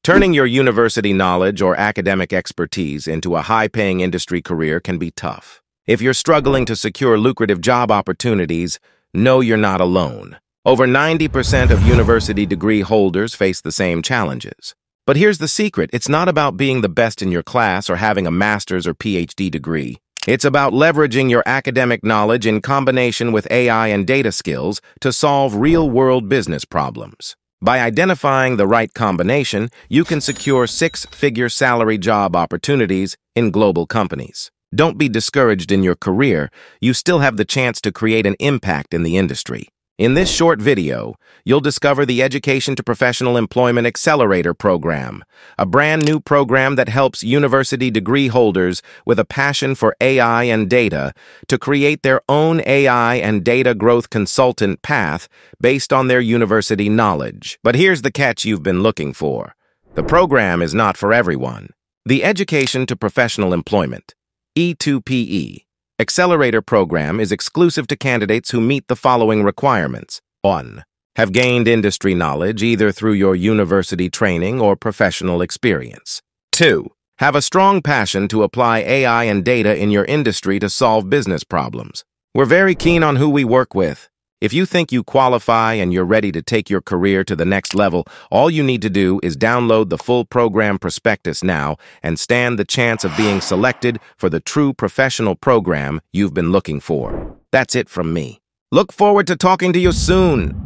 Turning your university knowledge or academic expertise into a high-paying industry career can be tough. If you're struggling to secure lucrative job opportunities, know you're not alone. Over 90% of university degree holders face the same challenges. But here's the secret. It's not about being the best in your class or having a master's or PhD degree. It's about leveraging your academic knowledge in combination with AI and data skills to solve real-world business problems. By identifying the right combination, you can secure six-figure salary job opportunities in global companies. Don't be discouraged in your career. You still have the chance to create an impact in the industry. In this short video, you'll discover the Education to Professional Employment Accelerator Program, a brand new program that helps university degree holders with a passion for AI and data to create their own AI and data growth consultant path based on their university knowledge. But here's the catch you've been looking for. The program is not for everyone. The Education to Professional Employment, E2PE, Accelerator Program is exclusive to candidates who meet the following requirements. 1. Have gained industry knowledge either through your university training or professional experience. 2. Have a strong passion to apply AI and data in your industry to solve business problems. We're very keen on who we work with. If you think you qualify and you're ready to take your career to the next level, all you need to do is download the full program prospectus now and stand the chance of being selected for the true professional program you've been looking for. That's it from me. Look forward to talking to you soon.